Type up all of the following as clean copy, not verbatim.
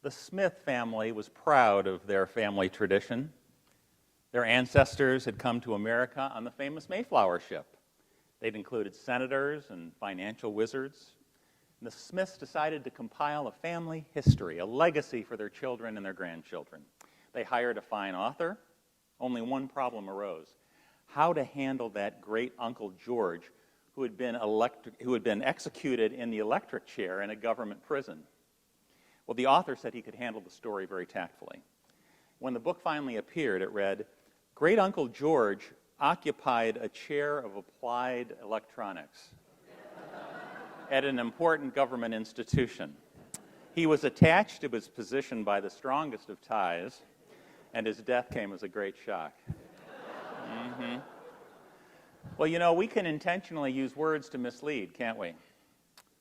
The Smith family was proud of their family tradition. Their ancestors had come to America on the famous Mayflower ship. They'd included senators and financial wizards. And the Smiths decided to compile a family history, a legacy for their children and their grandchildren. They hired a fine author. Only one problem arose: how to handle that great Uncle George who had been executed in the electric chair in a government prison. Well, the author said he could handle the story very tactfully. When the book finally appeared, it read, "Great Uncle George occupied a chair of applied electronics at an important government institution. He was attached to his position by the strongest of ties, and his death came as a great shock." Well, you know, we can intentionally use words to mislead, can't we?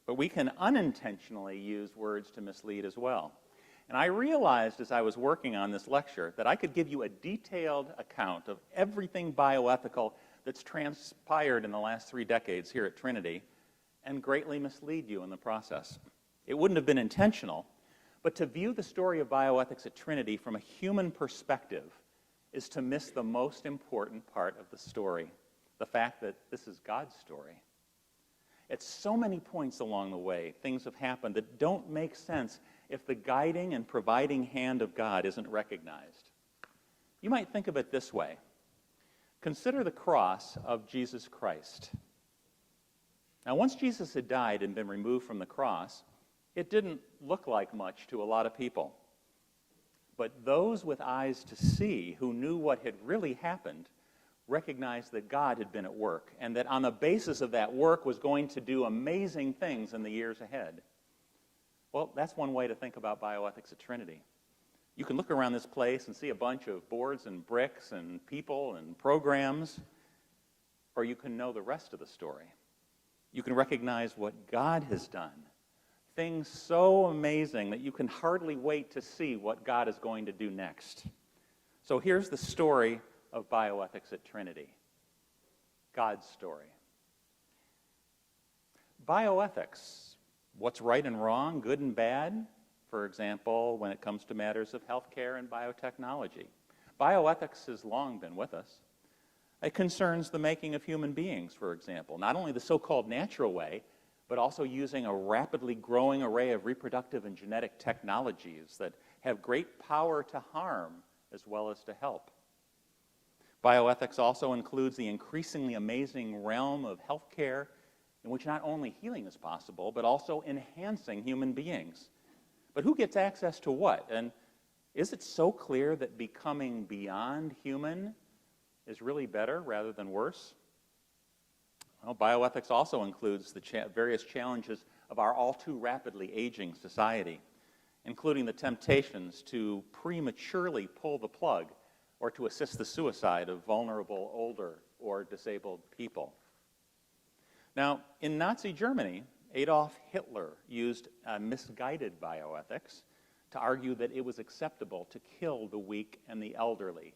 But we can unintentionally use words to mislead as well. And I realized as I was working on this lecture that I could give you a detailed account of everything bioethical that's transpired in the last 3 decades here at Trinity and greatly mislead you in the process. It wouldn't have been intentional, but to view the story of bioethics at Trinity from a human perspective is to miss the most important part of the story, the fact that this is God's story. At so many points along the way, things have happened that don't make sense if the guiding and providing hand of God isn't recognized. You might think of it this way. Consider the cross of Jesus Christ. Now, once Jesus had died and been removed from the cross, it didn't look like much to a lot of people. But those with eyes to see, who knew what had really happened, recognized that God had been at work, and that on the basis of that work was going to do amazing things in the years ahead. Well, that's one way to think about bioethics at Trinity. You can look around this place and see a bunch of boards and bricks and people and programs, or you can know the rest of the story. You can recognize what God has done, things so amazing that you can hardly wait to see what God is going to do next. So here's the story of bioethics at Trinity. God's story. Bioethics, what's right and wrong, good and bad, for example, when it comes to matters of healthcare and biotechnology. Bioethics has long been with us. It concerns the making of human beings, for example, not only the so-called natural way, but also using a rapidly growing array of reproductive and genetic technologies that have great power to harm as well as to help. Bioethics also includes the increasingly amazing realm of healthcare in which not only healing is possible, but also enhancing human beings. But who gets access to what? And is it so clear that becoming beyond human is really better rather than worse? Well, bioethics also includes the various challenges of our all too rapidly aging society, including the temptations to prematurely pull the plug or to assist the suicide of vulnerable, older, or disabled people. Now, in Nazi Germany, Adolf Hitler used misguided bioethics to argue that it was acceptable to kill the weak and the elderly,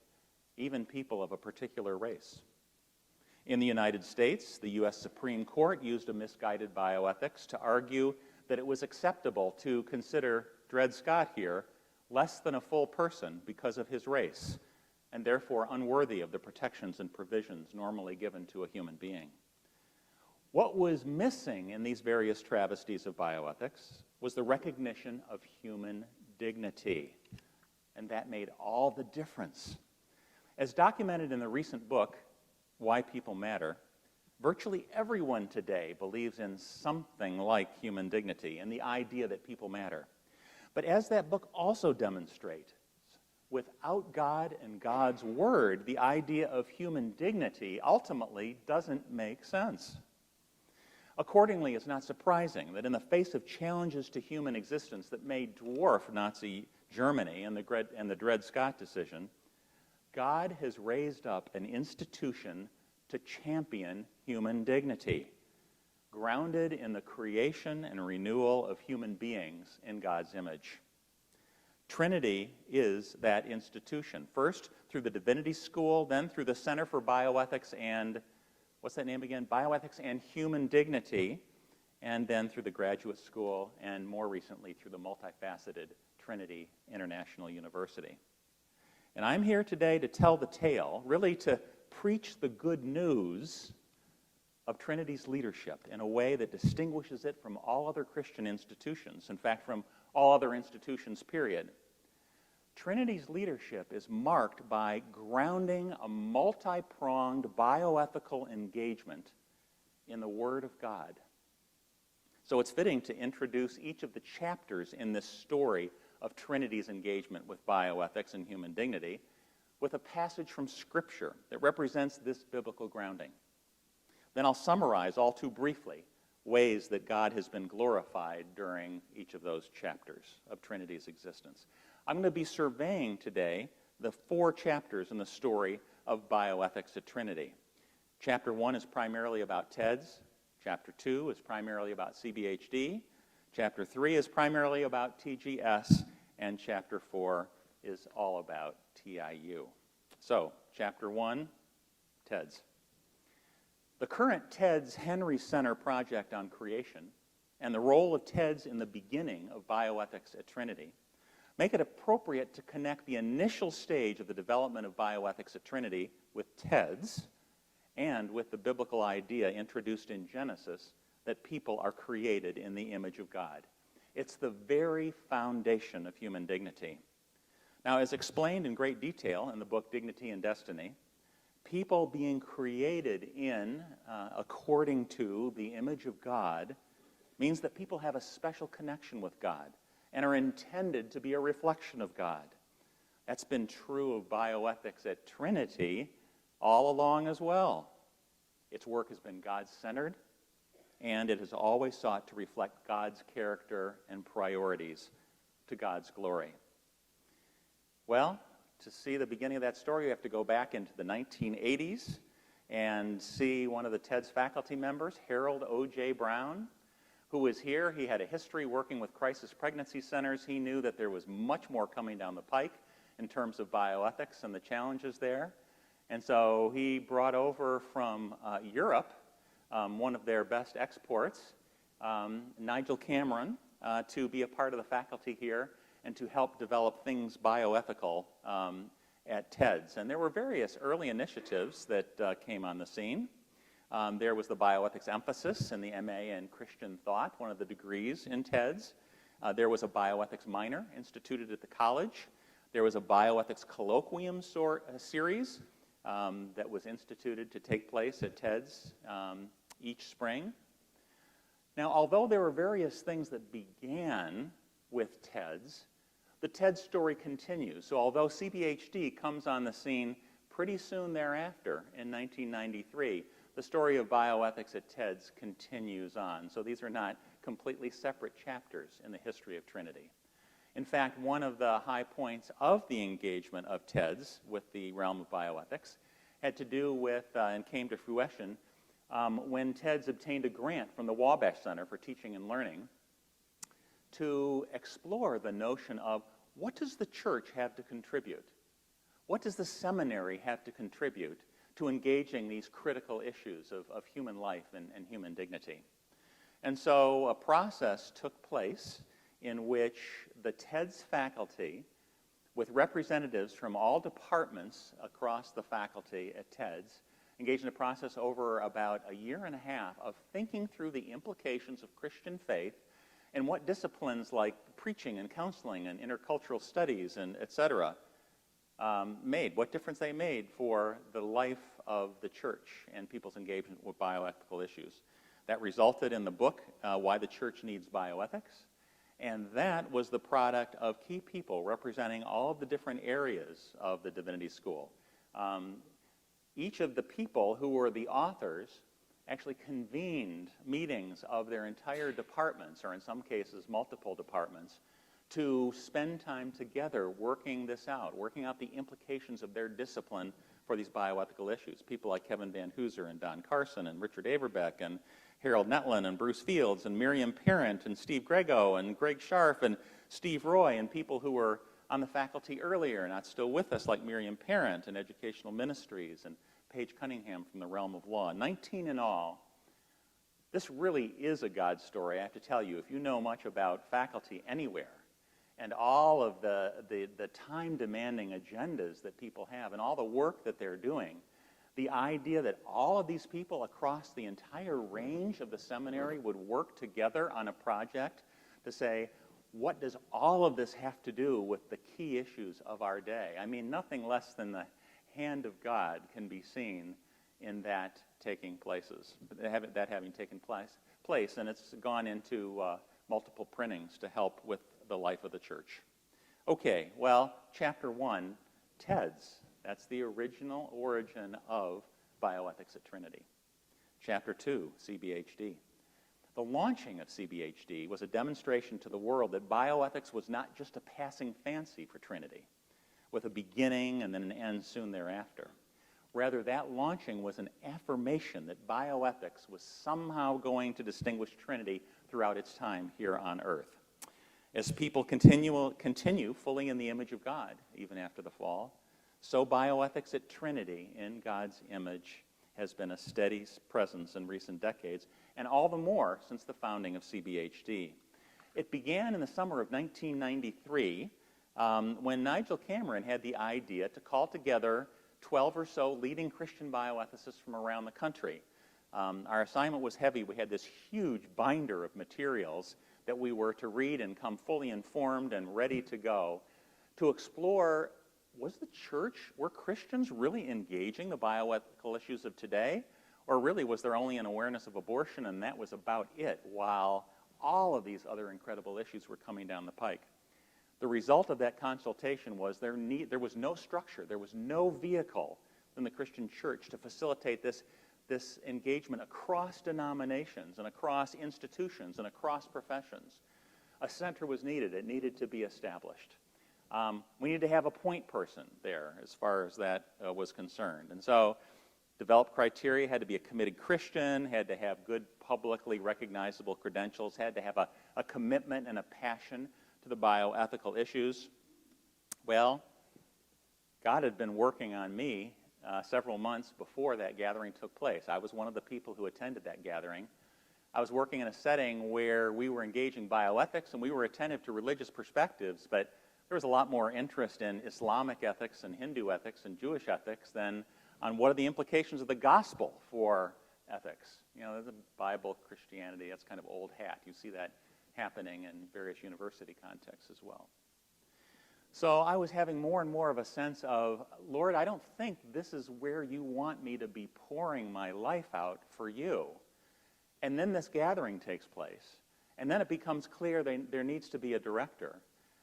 even people of a particular race. In the United States, the U.S. Supreme Court used a misguided bioethics to argue that it was acceptable to consider Dred Scott here less than a full person because of his race, and therefore unworthy of the protections and provisions normally given to a human being. What was missing in these various travesties of bioethics was the recognition of human dignity, and that made all the difference. As documented in the recent book, Why People Matter, virtually everyone today believes in something like human dignity and the idea that people matter. But as that book also demonstrates, without God and God's word, the idea of human dignity ultimately doesn't make sense. Accordingly, it's not surprising that in the face of challenges to human existence that may dwarf Nazi Germany and the Dred Scott decision, God has raised up an institution to champion human dignity, grounded in the creation and renewal of human beings in God's image. Trinity is that institution, first through the Divinity School, then through the Center for Bioethics and, what's that name again? Bioethics and Human Dignity, and then through the Graduate School, and more recently through the multifaceted Trinity International University. And I'm here today to tell the tale, really to preach the good news of Trinity's leadership in a way that distinguishes it from all other Christian institutions, in fact, from all other institutions, period. Trinity's leadership is marked by grounding a multi-pronged bioethical engagement in the Word of God. So it's fitting to introduce each of the chapters in this story of Trinity's engagement with bioethics and human dignity with a passage from Scripture that represents this biblical grounding. Then I'll summarize all too briefly ways that God has been glorified during each of those chapters of Trinity's existence. I'm going to be surveying today the 4 chapters in the story of bioethics at Trinity. Chapter 1 is primarily about TEDS. Chapter 2 is primarily about CBHD. Chapter 3 is primarily about TGS. And Chapter 4 is all about TIU. So, Chapter 1, TEDS. The current TEDS Henry Center project on creation and the role of TEDS in the beginning of bioethics at Trinity make it appropriate to connect the initial stage of the development of bioethics at Trinity with TEDS and with the biblical idea introduced in Genesis that people are created in the image of God. It's the very foundation of human dignity. Now, as explained in great detail in the book Dignity and Destiny, people being created according to the image of God means that people have a special connection with God and are intended to be a reflection of God. That's been true of bioethics at Trinity all along as well. Its work has been God-centered, and it has always sought to reflect God's character and priorities to God's glory. Well, to see the beginning of that story, you have to go back into the 1980s and see one of the TEDS faculty members, Harold O.J. Brown, who was here. He had a history working with crisis pregnancy centers. He knew that there was much more coming down the pike in terms of bioethics and the challenges there. And so he brought over from Europe one of their best exports, Nigel Cameron, to be a part of the faculty here and to help develop things bioethical at TEDS. And there were various early initiatives that came on the scene. There was the bioethics emphasis in the MA in Christian Thought, one of the degrees in TEDS. There was a bioethics minor instituted at the college. There was a bioethics colloquium series that was instituted to take place at TEDS each spring. Now, although there were various things that began with TEDS, the TEDS story continues. So although CBHD comes on the scene pretty soon thereafter in 1993, the story of bioethics at TEDS continues on. So these are not completely separate chapters in the history of Trinity. In fact, one of the high points of the engagement of TEDS with the realm of bioethics had to do with, and came to fruition, when TEDS obtained a grant from the Wabash Center for Teaching and Learning to explore the notion of what does the church have to contribute? What does the seminary have to contribute to engaging these critical issues of human life and human dignity? And so a process took place in which the TEDS faculty, with representatives from all departments across the faculty at TEDS, engaged in a process over about a year and a half of thinking through the implications of Christian faith and what disciplines like preaching and counseling and intercultural studies and et cetera made, what difference they made for the life of the church and people's engagement with bioethical issues. That resulted in the book, Why the Church Needs Bioethics, and that was the product of key people representing all of the different areas of the Divinity School. Each of the people who were the authors actually convened meetings of their entire departments, or in some cases multiple departments, to spend time together working this out, working out the implications of their discipline for these bioethical issues. People like Kevin Van Hooser and Don Carson and Richard Averbeck and Harold Netlin and Bruce Fields and Miriam Parent and Steve Grego and Greg Scharf and Steve Roy and people who were on the faculty earlier, not still with us, like Miriam Parent and Educational Ministries and Paige Cunningham from the realm of law. 19 in all. This really is a God story, I have to tell you. If you know much about faculty anywhere, and all of the time-demanding agendas that people have and all the work that they're doing, the idea that all of these people across the entire range of the seminary would work together on a project to say, what does all of this have to do with the key issues of our day? I mean, nothing less than the hand of God can be seen in that taking having taken place, and it's gone into multiple printings to help with the life of the church. Okay, well, chapter 1, TEDS. That's the original origin of bioethics at Trinity. Chapter 2, CBHD. The launching of CBHD was a demonstration to the world that bioethics was not just a passing fancy for Trinity, with a beginning and then an end soon thereafter. Rather, that launching was an affirmation that bioethics was somehow going to distinguish Trinity throughout its time here on earth. As people continue fully in the image of God, even after the fall, so bioethics at Trinity, in God's image, has been a steady presence in recent decades, and all the more since the founding of CBHD. It began in the summer of 1993 when Nigel Cameron had the idea to call together 12 or so leading Christian bioethicists from around the country. Our assignment was heavy. We had this huge binder of materials that we were to read and come fully informed and ready to go to explore, were Christians really engaging the bioethical issues of today? Or really was there only an awareness of abortion and that was about it, while all of these other incredible issues were coming down the pike? The result of that consultation was there was no structure, there was no vehicle in the Christian church to facilitate this engagement across denominations and across institutions and across professions. A center was needed. It needed to be established. We needed to have a point person there as far as that was concerned. And so developed criteria: had to be a committed Christian, had to have good publicly recognizable credentials, had to have a commitment and a passion to the bioethical issues. Well, God had been working on me several months before that gathering took place. I was one of the people who attended that gathering. I was working in a setting where we were engaging bioethics and we were attentive to religious perspectives, but there was a lot more interest in Islamic ethics and Hindu ethics and Jewish ethics than on what are the implications of the gospel for ethics. You know, the Bible, Christianity, that's kind of old hat. You see that happening in various university contexts as well. So I was having more and more of a sense of, Lord, I don't think this is where you want me to be pouring my life out for you. And then this gathering takes place. And then it becomes clear there needs to be a director.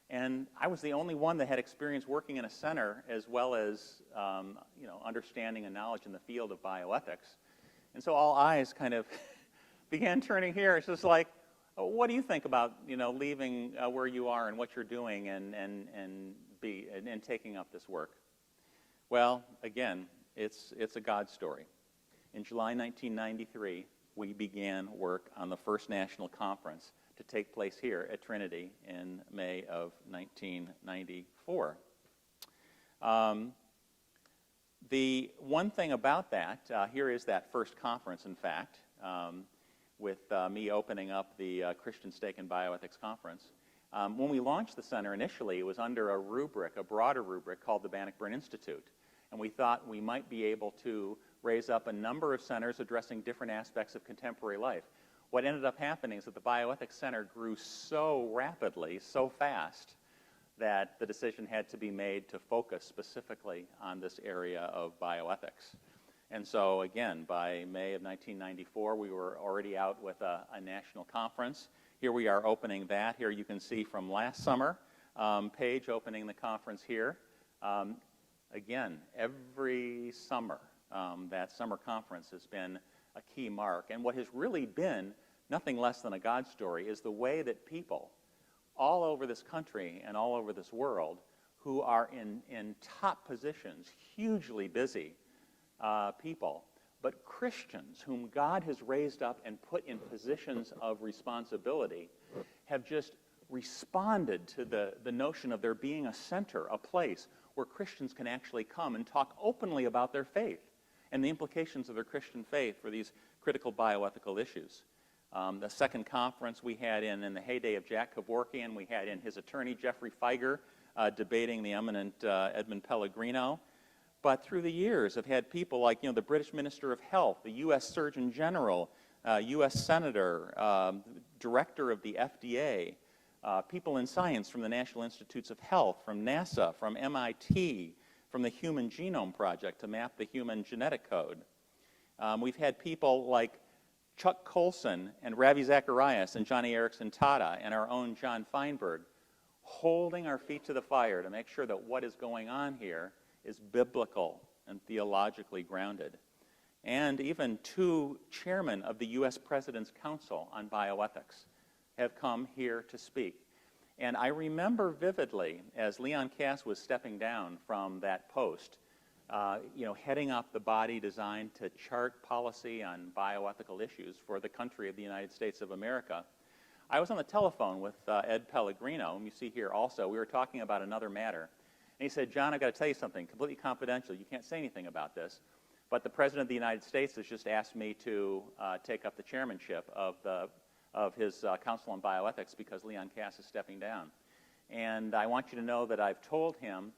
And I was the only one that had experience working in a center as well as understanding and knowledge in the field of bioethics. And so all eyes kind of began turning here. It's just like, what do you think about leaving where you are and what you're doing and taking up this work? Well, again, it's a God story. In July 1993, we began work on the first national conference to take place here at Trinity in May of 1994. The one thing about that, here is that first conference, in fact, with me opening up the Christian Stake in Bioethics Conference. When we launched the center initially, it was under a broader rubric called the Bannockburn Institute. And we thought we might be able to raise up a number of centers addressing different aspects of contemporary life. What ended up happening is that the Bioethics Center grew so rapidly, so fast, that the decision had to be made to focus specifically on this area of bioethics. And so, again, by May of 1994, we were already out with a national conference. Here we are opening that. Here you can see from last summer, Paige opening the conference here. Again, every summer, that summer conference has been a key mark. And what has really been nothing less than a God story is the way that people all over this country and all over this world who are in top positions, hugely busy people, but Christians whom God has raised up and put in positions of responsibility have just responded to the notion of there being a center, a place where Christians can actually come and talk openly about their faith and the implications of their Christian faith for these critical bioethical issues. The second conference we had in the heyday of Jack Kevorkian, we had in his attorney, Jeffrey Feiger, debating the eminent Edmund Pellegrino. But through the years, I've had people like, the British Minister of Health, the U.S. Surgeon General, U.S. Senator, Director of the FDA, people in science from the National Institutes of Health, from NASA, from MIT, from the Human Genome Project to map the human genetic code. We've had people like Chuck Colson and Ravi Zacharias and Johnny Erickson Tata and our own John Feinberg holding our feet to the fire to make sure that what is going on here is biblical and theologically grounded. And even two chairmen of the U.S. President's Council on Bioethics have come here to speak. And I remember vividly, as Leon Kass was stepping down from that post, heading up the body designed to chart policy on bioethical issues for the country of the United States of America. I was on the telephone with Ed Pellegrino, whom you see here also. We were talking about another matter. And he said, John, I've got to tell you something, completely confidential. You can't say anything about this. But the President of the United States has just asked me to take up the chairmanship of his Council on Bioethics because Leon Kass is stepping down. And I want you to know that I've told him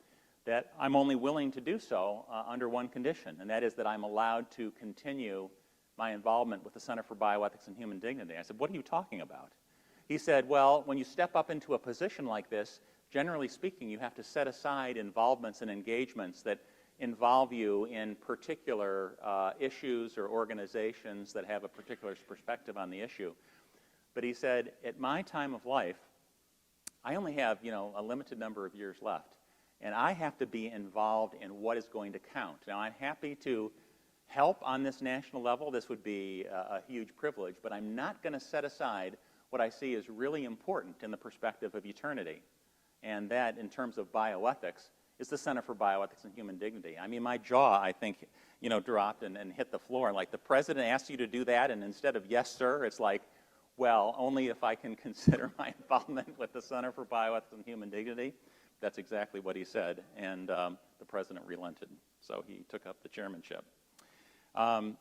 that I'm only willing to do so under one condition, and that is that I'm allowed to continue my involvement with the Center for Bioethics and Human Dignity. I said, what are you talking about? He said, well, when you step up into a position like this, generally speaking, you have to set aside involvements and engagements that involve you in particular issues or organizations that have a particular perspective on the issue. But he said, at my time of life, I only have, a limited number of years left, and I have to be involved in what is going to count. Now, I'm happy to help on this national level. This would be a huge privilege, but I'm not going to set aside what I see as really important in the perspective of eternity. And that, in terms of bioethics, is the Center for Bioethics and Human Dignity. I mean, my jaw, I think, dropped and hit the floor. Like, the President asked you to do that, and instead of yes, sir, it's like, well, only if I can consider my involvement with the Center for Bioethics and Human Dignity. That's exactly what he said, and the President relented, so he took up the chairmanship. The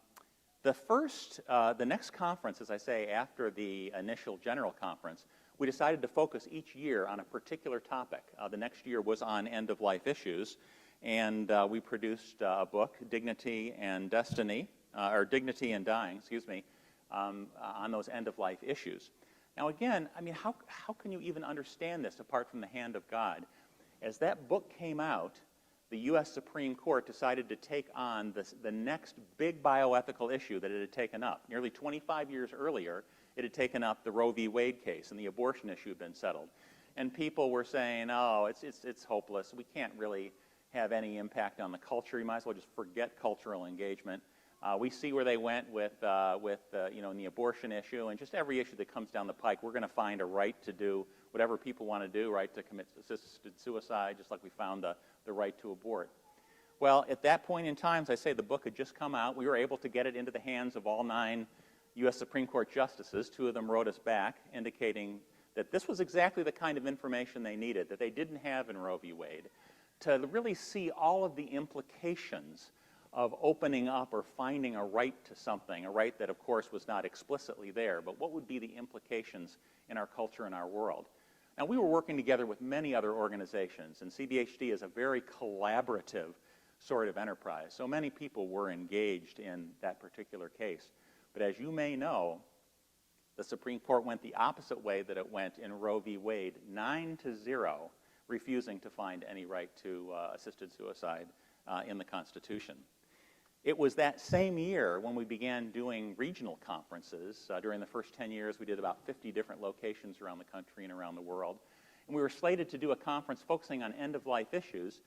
next conference, as I say, after the initial general conference, we decided to focus each year on a particular topic. The next year was on end-of-life issues, and we produced a book, Dignity and Destiny, or Dignity and Dying, on those end-of-life issues. Now again, I mean, how can you even understand this apart from the hand of God? As that book came out, the U.S. Supreme Court decided to take on the next big bioethical issue that it had taken up. Nearly 25 years earlier, it had taken up the Roe v. Wade case, and the abortion issue had been settled. And people were saying, oh, it's hopeless. We can't really have any impact on the culture. You might as well just forget cultural engagement. We see where they went with in the abortion issue, and just every issue that comes down the pike, we're going to find a right to do whatever people want to do, right to commit assisted suicide, just like we found the right to abort. Well, at that point in time, as I say, the book had just come out. We were able to get it into the hands of all 9 U.S. Supreme Court justices. 2 of them wrote us back, indicating that this was exactly the kind of information they needed, that they didn't have in Roe v. Wade, to really see all of the implications of opening up or finding a right to something, a right that, of course, was not explicitly there, but what would be the implications in our culture and our world. Now, we were working together with many other organizations, and CBHD is a very collaborative sort of enterprise. So many people were engaged in that particular case. But as you may know, the Supreme Court went the opposite way that it went in Roe v. Wade, 9-0, refusing to find any right to assisted suicide in the Constitution. It was that same year when we began doing regional conferences. During the first 10 years, we did about 50 different locations around the country and around the world. And we were slated to do a conference focusing on end-of-life issues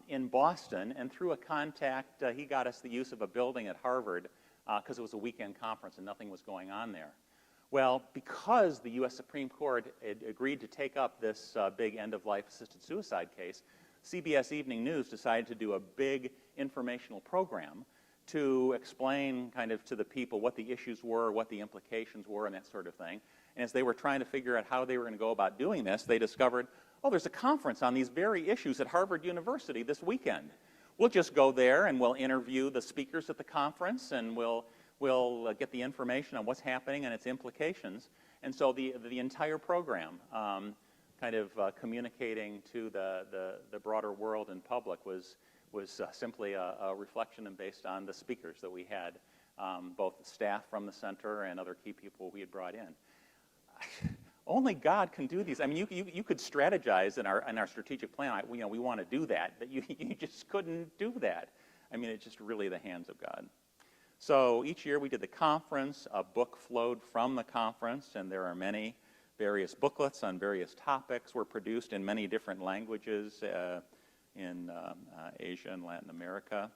in Boston. And through a contact, he got us the use of a building at Harvard because it was a weekend conference and nothing was going on there. Well, because the U.S. Supreme Court had agreed to take up this big end-of-life assisted suicide case, CBS Evening News decided to do a big informational program to explain kind of to the people what the issues were, what the implications were, and that sort of thing. And as they were trying to figure out how they were going to go about doing this, they discovered, oh, there's a conference on these very issues at Harvard University this weekend. We'll just go there and we'll interview the speakers at the conference, and we'll will get the information on what's happening and its implications. And so the entire program, kind of communicating to the broader world and public was simply a reflection and based on the speakers that we had, both staff from the center and other key people we had brought in. Only God can do these. I mean, you could strategize in our strategic plan. We want to do that, but you just couldn't do that. I mean, it's just really the hands of God. So each year we did the conference. A book flowed from the conference, and there are many various booklets on various topics were produced in many different languages in Asia and Latin America.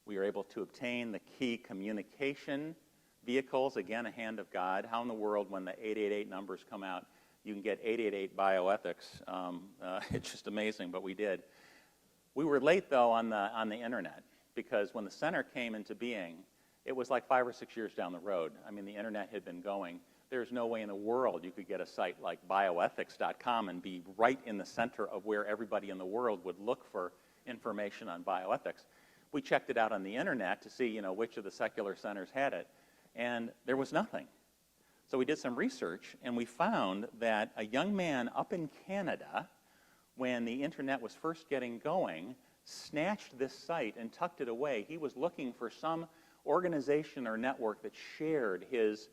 We were able to obtain the key communication vehicles, again, a hand of God. How in the world, when the 888 numbers come out, you can get 888 bioethics? It's just amazing, but we did. We were late, though, on the internet, because when the center came into being, it was like 5 or 6 years down the road. I mean, the internet had been going. There's no way in the world you could get a site like bioethics.com and be right in the center of where everybody in the world would look for information on bioethics. We checked it out on the internet to see, which of the secular centers had it, and there was nothing. So we did some research, and we found that a young man up in Canada, when the internet was first getting going, snatched this site and tucked it away. He was looking for some organization or network that shared his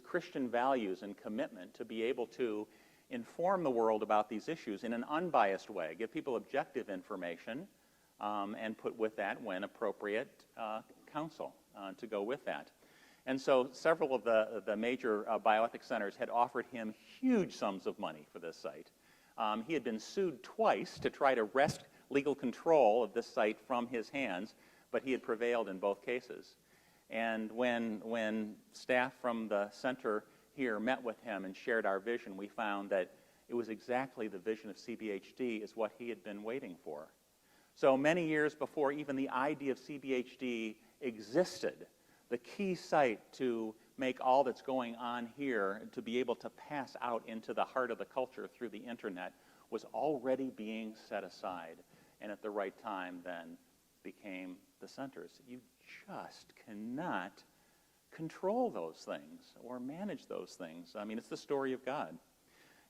Christian values and commitment to be able to inform the world about these issues in an unbiased way, give people objective information, and put with that, when appropriate, counsel to go with that. And so several of the major bioethics centers had offered him huge sums of money for this site. He had been sued twice to try to wrest legal control of this site from his hands, but he had prevailed in both cases. And when staff from the center here met with him and shared our vision, we found that it was exactly the vision of CBHD is what he had been waiting for. So many years before even the idea of CBHD existed, the key site to make all that's going on here to be able to pass out into the heart of the culture through the internet was already being set aside, and at the right time then became the centers. You just cannot control those things or manage those things. I mean, it's the story of God.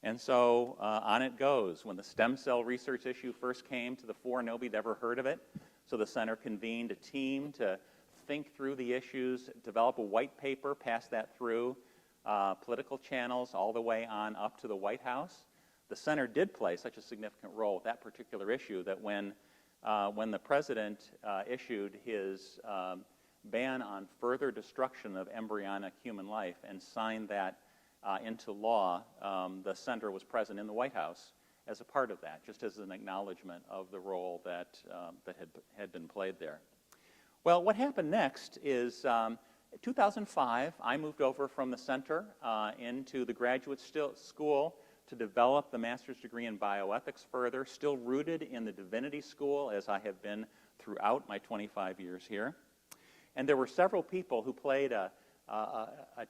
And so on it goes. When the stem cell research issue first came to the fore, nobody had ever heard of it. So the center convened a team to think through the issues, develop a white paper, pass that through political channels all the way on up to the White House. The center did play such a significant role with that particular issue that when the president issued his ban on further destruction of embryonic human life and signed that into law, the center was present in the White House as a part of that, just as an acknowledgement of the role that had been played there. Well, what happened next is 2005, I moved over from the center into the graduate school to develop the master's degree in bioethics further, still rooted in the divinity school as I have been throughout my 25 years here. And there were several people who played a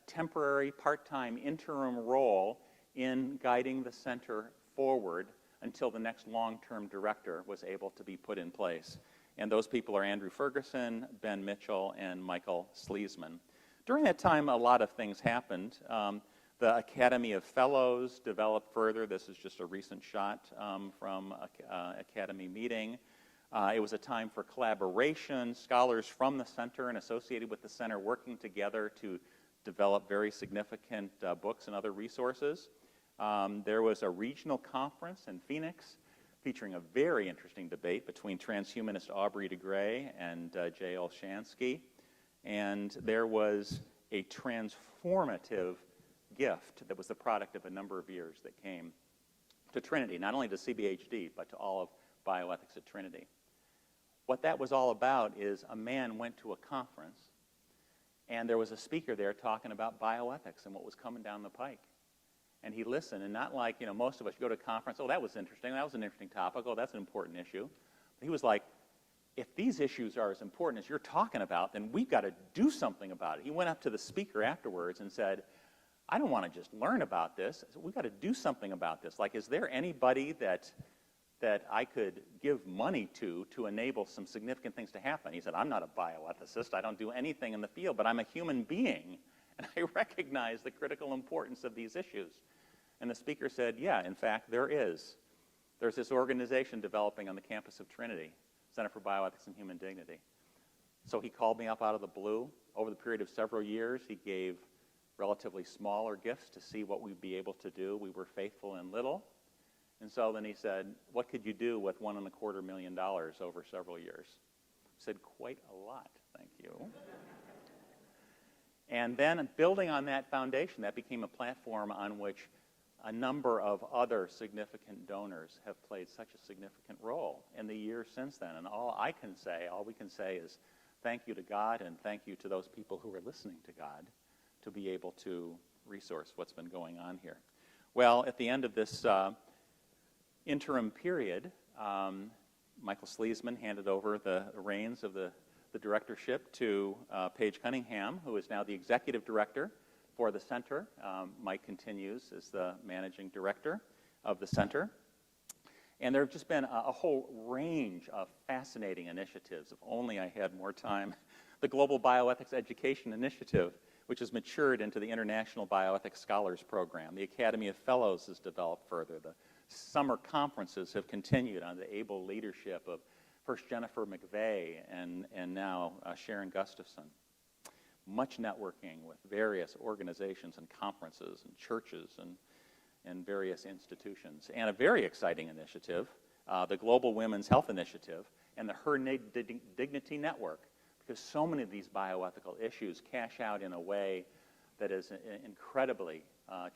temporary, part-time, interim role in guiding the center forward until the next long-term director was able to be put in place. And those people are Andrew Ferguson, Ben Mitchell, and Michael Sleesman. During that time, a lot of things happened. The Academy of Fellows developed further. This is just a recent shot from Academy meeting. It was a time for collaboration, scholars from the center and associated with the center working together to develop very significant books and other resources. There was a regional conference in Phoenix featuring a very interesting debate between transhumanist Aubrey de Grey and J.L. Shansky. And there was a transformative gift that was the product of a number of years that came to Trinity, not only to CBHD, but to all of bioethics at Trinity. What that was all about is a man went to a conference, and there was a speaker there talking about bioethics and what was coming down the pike. And he listened, and not like, most of us go to a conference, oh, that was interesting, that was an interesting topic, oh, that's an important issue. But he was like, if these issues are as important as you're talking about, then we've got to do something about it. He went up to the speaker afterwards and said, I don't want to just learn about this. We've got to do something about this. Like, is there anybody that that I could give money to enable some significant things to happen. He said, I'm not a bioethicist. I don't do anything in the field, but I'm a human being, and I recognize the critical importance of these issues. And the speaker said, yeah, in fact, there is. There's this organization developing on the campus of Trinity, Center for Bioethics and Human Dignity. So he called me up out of the blue. Over the period of several years, he gave relatively smaller gifts to see what we'd be able to do. We were faithful in little. And so then he said, what could you do with $1.25 million over several years? I said, quite a lot, thank you. And then building on that foundation, that became a platform on which a number of other significant donors have played such a significant role in the years since then. And all we can say is thank you to God and thank you to those people who are listening to God to be able to resource what's been going on here. Well, at the end of this interim period, Michael Sleesman handed over the reins of the directorship to Paige Cunningham, who is now the executive director for the center. Mike continues as the managing director of the center. And there have just been a whole range of fascinating initiatives. If only I had more time. The Global Bioethics Education Initiative, which has matured into the International Bioethics Scholars Program. The Academy of Fellows has developed further. The summer conferences have continued under the able leadership of first Jennifer McVeigh and now Sharon Gustafson. Much networking with various organizations and conferences and churches and various institutions. And a very exciting initiative, the Global Women's Health Initiative and the Her Dignity Network, because so many of these bioethical issues cash out in a way that is incredibly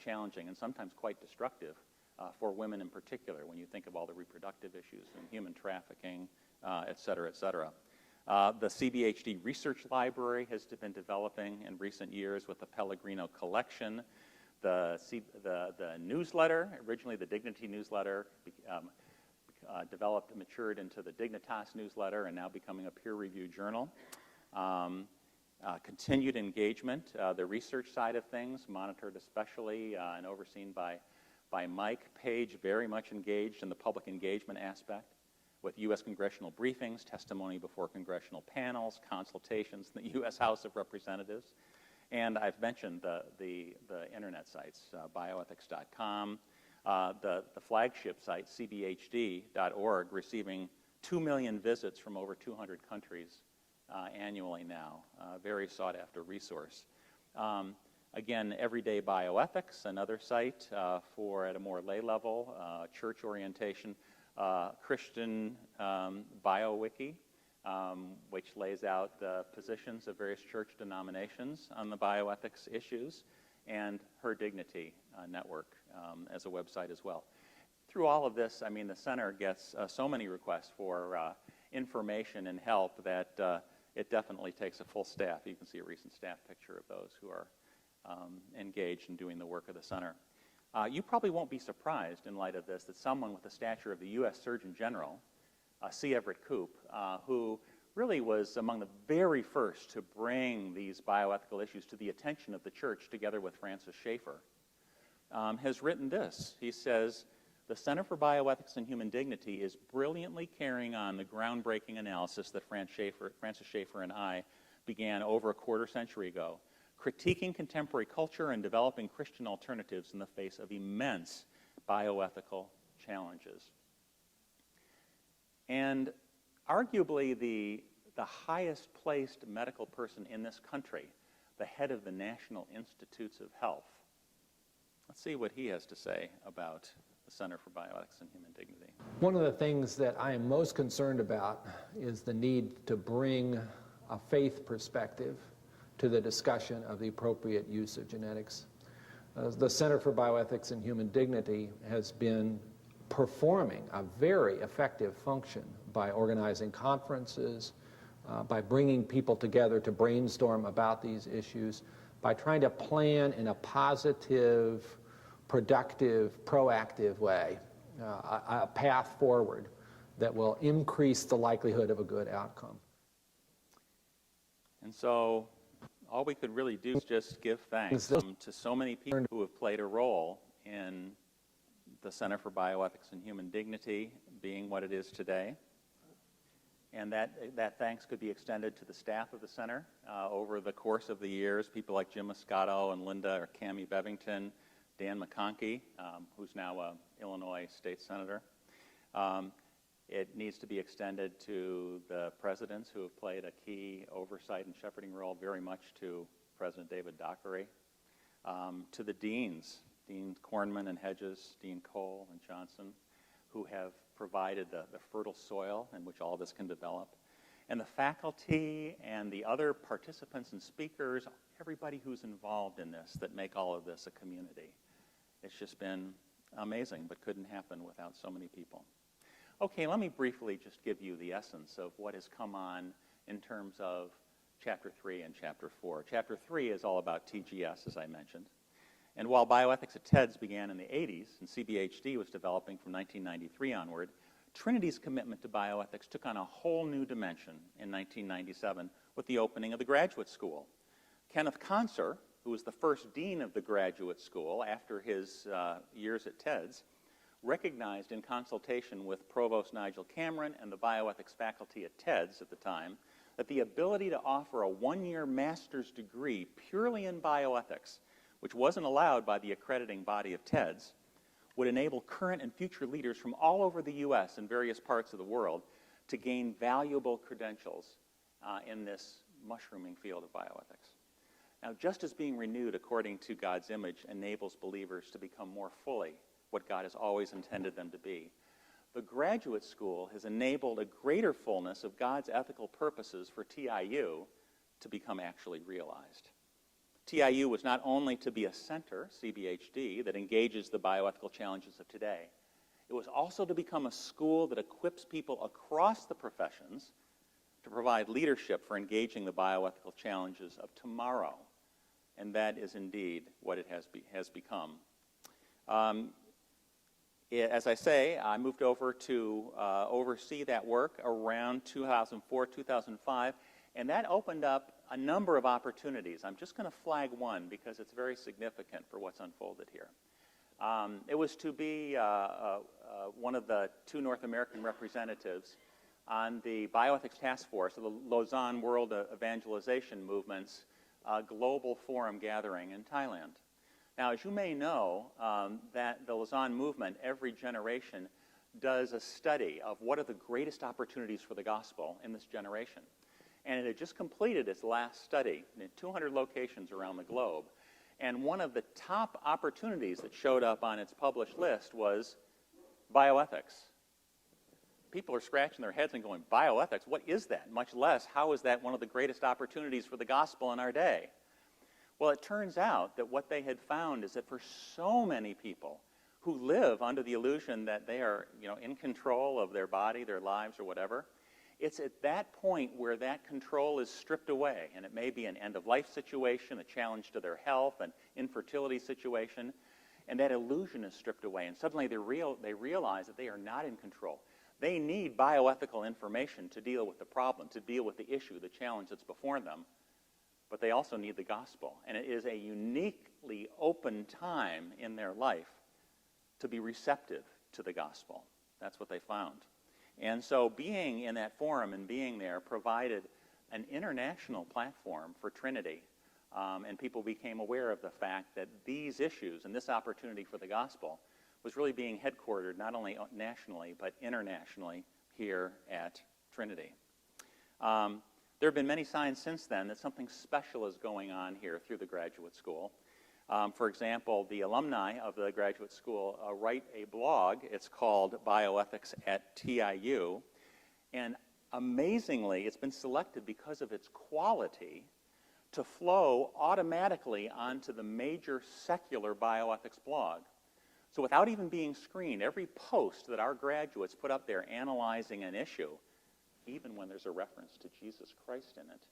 challenging and sometimes quite destructive for women in particular, when you think of all the reproductive issues and human trafficking, et cetera, et cetera. The CBHD Research Library has been developing in recent years with the Pellegrino Collection. The newsletter, originally the Dignity newsletter, developed and matured into the Dignitas newsletter and now becoming a peer-reviewed journal. Continued engagement, the research side of things, monitored especially and overseen by Mike. Paige, very much engaged in the public engagement aspect with U.S. congressional briefings, testimony before congressional panels, consultations in the U.S. House of Representatives. And I've mentioned the internet sites, bioethics.com, the flagship site, cbhd.org, receiving 2 million visits from over 200 countries annually now. Very sought-after resource. Again, Everyday Bioethics, another site for, at a more lay level, church orientation. Christian BioWiki, which lays out the positions of various church denominations on the bioethics issues, and Her Dignity Network as a website as well. Through all of this, I mean, the center gets so many requests for information and help that it definitely takes a full staff. You can see a recent staff picture of those who are engaged in doing the work of the center. You probably won't be surprised in light of this that someone with the stature of the U.S. Surgeon General, C. Everett Koop, who really was among the very first to bring these bioethical issues to the attention of the church together with Francis Schaeffer, has written this. He says, the Center for Bioethics and Human Dignity is brilliantly carrying on the groundbreaking analysis that Francis Schaeffer and I began over a quarter century ago, critiquing contemporary culture and developing Christian alternatives in the face of immense bioethical challenges. And arguably the highest placed medical person in this country, the head of the National Institutes of Health. Let's see what he has to say about the Center for Bioethics and Human Dignity. One of the things that I am most concerned about is the need to bring a faith perspective to the discussion of the appropriate use of genetics. The Center for Bioethics and Human Dignity has been performing a very effective function by organizing conferences, by bringing people together to brainstorm about these issues, by trying to plan in a positive, productive, proactive way, a path forward that will increase the likelihood of a good outcome. And so all we could really do is just give thanks to so many people who have played a role in the Center for Bioethics and Human Dignity being what it is today. And that thanks could be extended to the staff of the center over the course of the years, people like Jim Moscato and Linda or Cammie Bevington, Dan McConkey, who's now an Illinois state senator. It needs to be extended to the presidents who have played a key oversight and shepherding role, very much to President David Dockery, to the deans, Dean Kornman and Hedges, Dean Cole and Johnson, who have provided the fertile soil in which all of this can develop, and the faculty and the other participants and speakers, everybody who's involved in this that make all of this a community. It's just been amazing, but couldn't happen without so many people. Okay, let me briefly just give you the essence of what has come on in terms of Chapter 3 and Chapter 4. Chapter 3 is all about TGS, as I mentioned. And while bioethics at TEDS began in the 80s and CBHD was developing from 1993 onward, Trinity's commitment to bioethics took on a whole new dimension in 1997 with the opening of the graduate school. Kenneth Conser, who was the first dean of the graduate school after his years at TEDS, recognized in consultation with Provost Nigel Cameron and the bioethics faculty at TEDS at the time that the ability to offer a one-year master's degree purely in bioethics, which wasn't allowed by the accrediting body of TEDS, would enable current and future leaders from all over the U.S. and various parts of the world to gain valuable credentials in this mushrooming field of bioethics. Now, just as being renewed according to God's image enables believers to become more fully what God has always intended them to be, the graduate school has enabled a greater fullness of God's ethical purposes for TIU to become actually realized. TIU was not only to be a center, CBHD, that engages the bioethical challenges of today, it was also to become a school that equips people across the professions to provide leadership for engaging the bioethical challenges of tomorrow. And that is indeed what it has become. As I say, I moved over to oversee that work around 2004, 2005, and that opened up a number of opportunities. I'm just going to flag one because it's very significant for what's unfolded here. It was to be one of the two North American representatives on the Bioethics Task Force of the Lausanne World Evangelization Movement's global forum gathering in Thailand. Now, as you may know, that the Lausanne movement, every generation, does a study of what are the greatest opportunities for the gospel in this generation. And it had just completed its last study in 200 locations around the globe. And one of the top opportunities that showed up on its published list was bioethics. People are scratching their heads and going, bioethics, what is that? Much less, how is that one of the greatest opportunities for the gospel in our day? Well, it turns out that what they had found is that for so many people who live under the illusion that they are, in control of their body, their lives, or whatever, it's at that point where that control is stripped away, and it may be an end-of-life situation, a challenge to their health, an infertility situation, and that illusion is stripped away, and suddenly they realize that they are not in control. They need bioethical information to deal with the problem, to deal with the issue, the challenge that's before them, but they also need the gospel, and it is a uniquely open time in their life to be receptive to the gospel. That's what they found. And so being in that forum and being there provided an international platform for Trinity, and people became aware of the fact that these issues and this opportunity for the gospel was really being headquartered not only nationally but internationally here at Trinity. There have been many signs since then that something special is going on here through the graduate school. For example, the alumni of the graduate school write a blog. It's called Bioethics at TIU. And amazingly, it's been selected because of its quality to flow automatically onto the major secular bioethics blog. So without even being screened, every post that our graduates put up there analyzing an issue, even when there's a reference to Jesus Christ in it,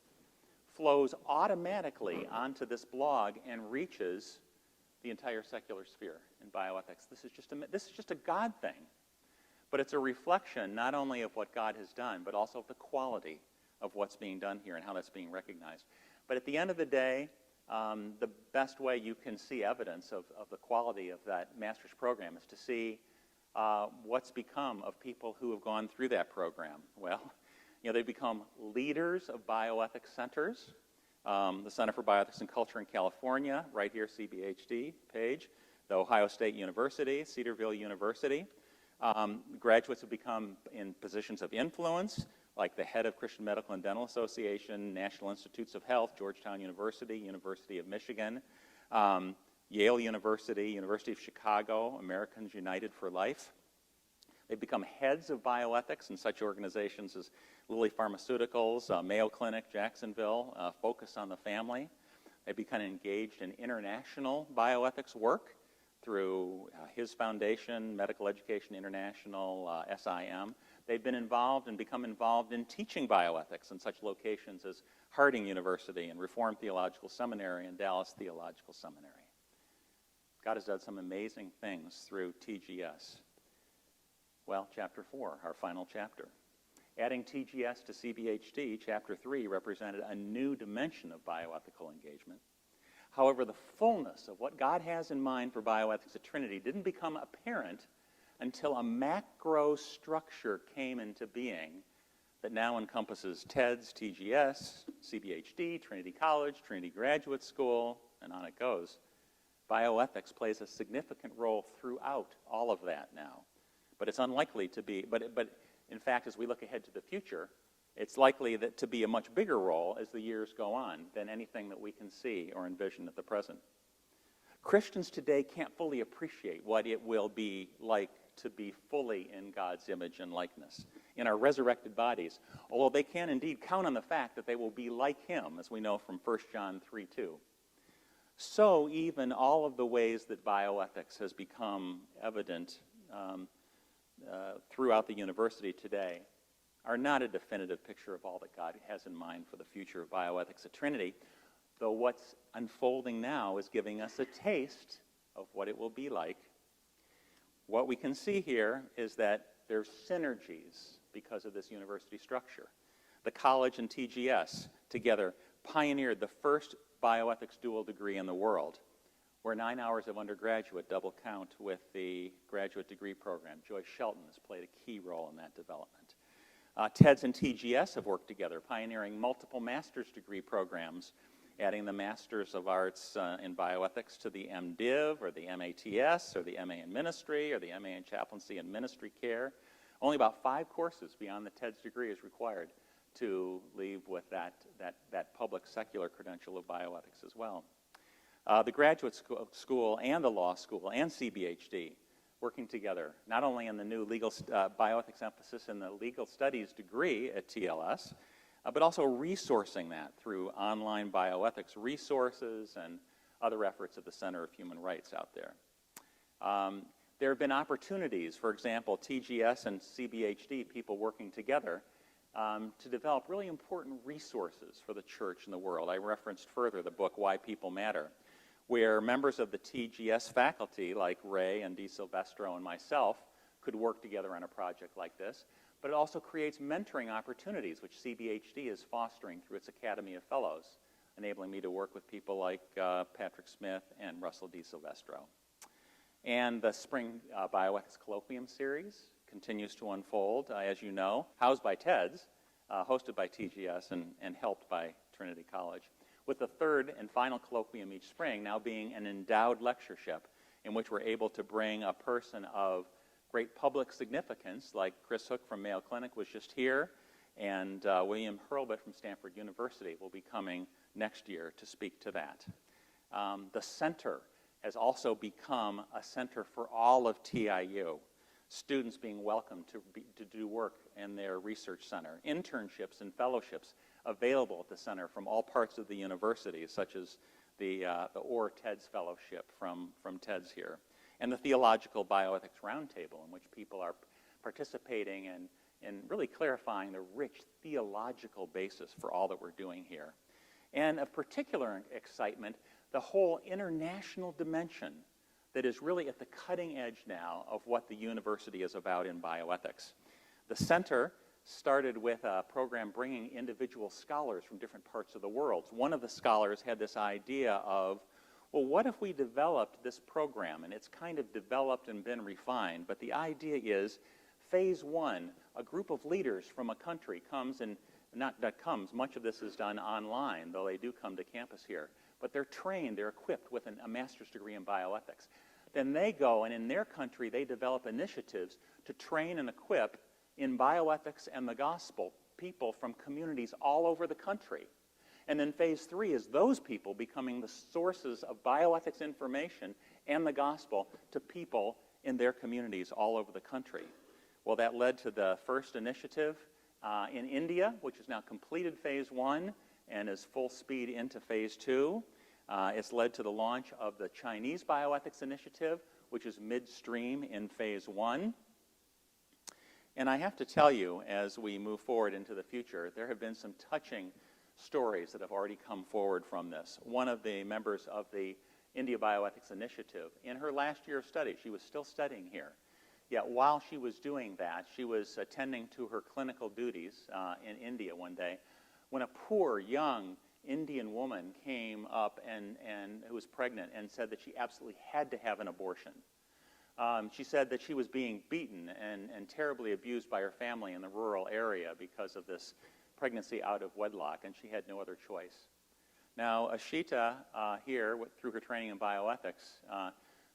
flows automatically onto this blog and reaches the entire secular sphere in bioethics. This is just a God thing. But it's a reflection not only of what God has done, but also of the quality of what's being done here and how that's being recognized. But at the end of the day, the best way you can see evidence of the quality of that master's program is to see what's become of people who have gone through that program. Well, they become leaders of bioethics centers. The Center for Bioethics and Culture in California, right here, CBHD page, the Ohio State University, Cedarville University. Graduates have become in positions of influence, like the head of Christian Medical and Dental Association, National Institutes of Health, Georgetown University, University of Michigan, Yale University, University of Chicago, Americans United for Life. They've become heads of bioethics in such organizations as Lilly Pharmaceuticals, Mayo Clinic, Jacksonville, Focus on the Family. They've become engaged in international bioethics work through his foundation, Medical Education International, SIM. They've been involved and become involved in teaching bioethics in such locations as Harding University and Reformed Theological Seminary and Dallas Theological Seminary. God has done some amazing things through TGS. Well, Chapter 4, our final chapter. Adding TGS to CBHD, Chapter 3 represented a new dimension of bioethical engagement. However, the fullness of what God has in mind for bioethics at Trinity didn't become apparent until a macro structure came into being that now encompasses TEDS, TGS, CBHD, Trinity College, Trinity Graduate School, and on it goes. Bioethics plays a significant role throughout all of that now. But it's unlikely to be, but in fact, as we look ahead to the future, it's likely that to be a much bigger role as the years go on than anything that we can see or envision at the present. Christians today can't fully appreciate what it will be like to be fully in God's image and likeness in our resurrected bodies, although they can indeed count on the fact that they will be like him, as we know from 1 John 3:2. So even all of the ways that bioethics has become evident throughout the university today are not a definitive picture of all that God has in mind for the future of bioethics at Trinity, though what's unfolding now is giving us a taste of what it will be like. What we can see here is that there's synergies because of this university structure. The college and TGS together pioneered the first bioethics dual degree in the world, where 9 hours of undergraduate double count with the graduate degree program. Joyce Shelton has played a key role in that development. TEDS and TGS have worked together, pioneering multiple master's degree programs, adding the Masters of Arts in Bioethics to the MDiv, or the MATS, or the MA in Ministry, or the MA in Chaplaincy and Ministry Care. Only about 5 courses beyond the TEDS degree is required to leave with that public secular credential of bioethics as well. The graduate school and the law school and CBHD working together, not only in the new legal bioethics emphasis in the legal studies degree at TLS, but also resourcing that through online bioethics resources and other efforts at the Center of Human Rights out there. There have been opportunities, for example, TGS and CBHD, people working together to develop really important resources for the church and the world. I referenced further the book, Why People Matter, where members of the TGS faculty, like Ray and DeSilvestro and myself, could work together on a project like this. But it also creates mentoring opportunities, which CBHD is fostering through its Academy of Fellows, enabling me to work with people like Patrick Smith and Russell DeSilvestro. And the Spring Bioethics Colloquium Series continues to unfold, as you know, housed by TEDS, hosted by TGS, and helped by Trinity College, with the third and final colloquium each spring now being an endowed lectureship in which we're able to bring a person of great public significance, like Chris Hook from Mayo Clinic was just here, and William Hurlbut from Stanford University will be coming next year to speak to that. The center has also become a center for all of TIU. Students being welcomed to do work in their research center, internships and fellowships available at the center from all parts of the university, such as the Orr TEDS Fellowship from TEDS here, and the Theological Bioethics Roundtable, in which people are participating in really clarifying the rich theological basis for all that we're doing here. And of particular excitement, the whole international dimension that is really at the cutting edge now of what the university is about in bioethics. The center started with a program bringing individual scholars from different parts of the world. One of the scholars had this idea of, well, what if we developed this program? And it's kind of developed and been refined, but the idea is phase one, a group of leaders from a country comes, and much of this is done online, though they do come to campus here, but they're trained, they're equipped with a master's degree in bioethics. Then they go, and in their country, they develop initiatives to train and equip in bioethics and the gospel people from communities all over the country. And then phase three is those people becoming the sources of bioethics information and the gospel to people in their communities all over the country. Well, that led to the first initiative in India, which has now completed phase one and is full speed into phase two. It's led to the launch of the Chinese Bioethics Initiative, which is midstream in phase one. And I have to tell you, as we move forward into the future, there have been some touching stories that have already come forward from this. One of the members of the India Bioethics Initiative, in her last year of study, she was still studying here. Yet while she was doing that, she was attending to her clinical duties in India one day when a poor, young Indian woman came up and who was pregnant and said that she absolutely had to have an abortion. She said that she was being beaten and terribly abused by her family in the rural area because of this pregnancy out of wedlock, and she had no other choice. Now, Ashita here, through her training in bioethics,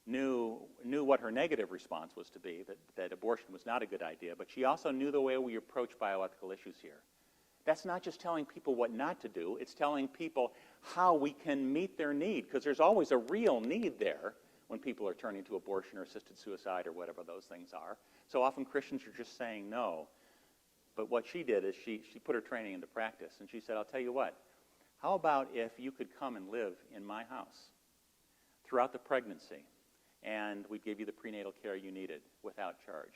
knew what her negative response was to be, that abortion was not a good idea, but she also knew the way we approach bioethical issues here. That's not just telling people what not to do, it's telling people how we can meet their need, because there's always a real need there when people are turning to abortion or assisted suicide or whatever those things are. So often Christians are just saying no. But what she did is she put her training into practice, and she said, I'll tell you what, how about if you could come and live in my house throughout the pregnancy, and we'd give you the prenatal care you needed without charge.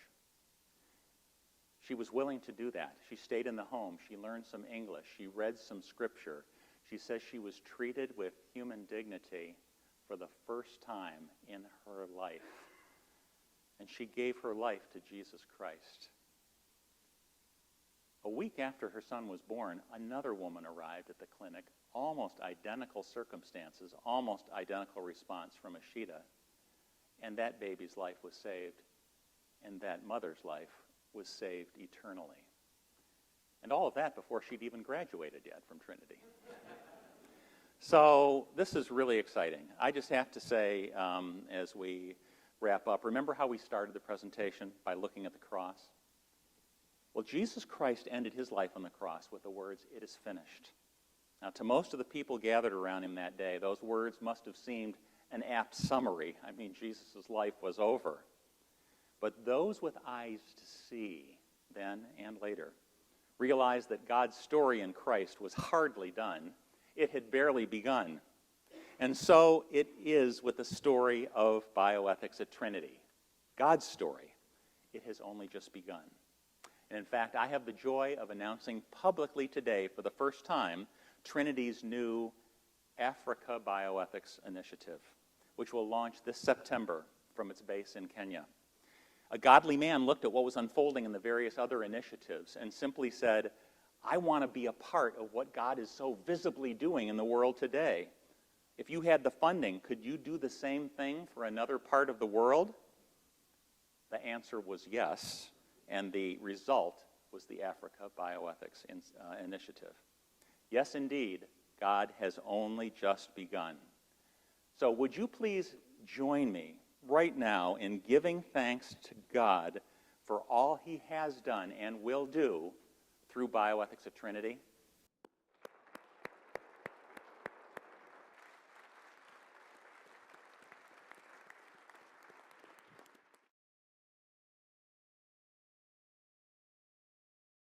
She was willing to do that. She stayed in the home. She learned some English. She read some scripture. She says she was treated with human dignity for the first time in her life. And she gave her life to Jesus Christ. A week after her son was born, another woman arrived at the clinic, almost identical circumstances, almost identical response from Ashita, and that baby's life was saved, and that mother's life was saved eternally. And all of that before she'd even graduated yet from Trinity. So this is really exciting. I just have to say, as we wrap up, remember how we started the presentation by looking at the cross? Well, Jesus Christ ended his life on the cross with the words, "It is finished." Now, to most of the people gathered around him that day, those words must have seemed an apt summary. I mean, Jesus' life was over. But those with eyes to see, then and later, realized that God's story in Christ was hardly done. It had barely begun. And so it is with the story of bioethics at Trinity. God's story. It has only just begun. And in fact, I have the joy of announcing publicly today, for the first time, Trinity's new Africa Bioethics Initiative, which will launch this September from its base in Kenya. A godly man looked at what was unfolding in the various other initiatives and simply said, I want to be a part of what God is so visibly doing in the world today. If you had the funding, could you do the same thing for another part of the world? The answer was yes, and the result was the Africa Bioethics Initiative. Yes, indeed, God has only just begun. So would you please join me right now in giving thanks to God for all he has done and will do through Bioethics at Trinity?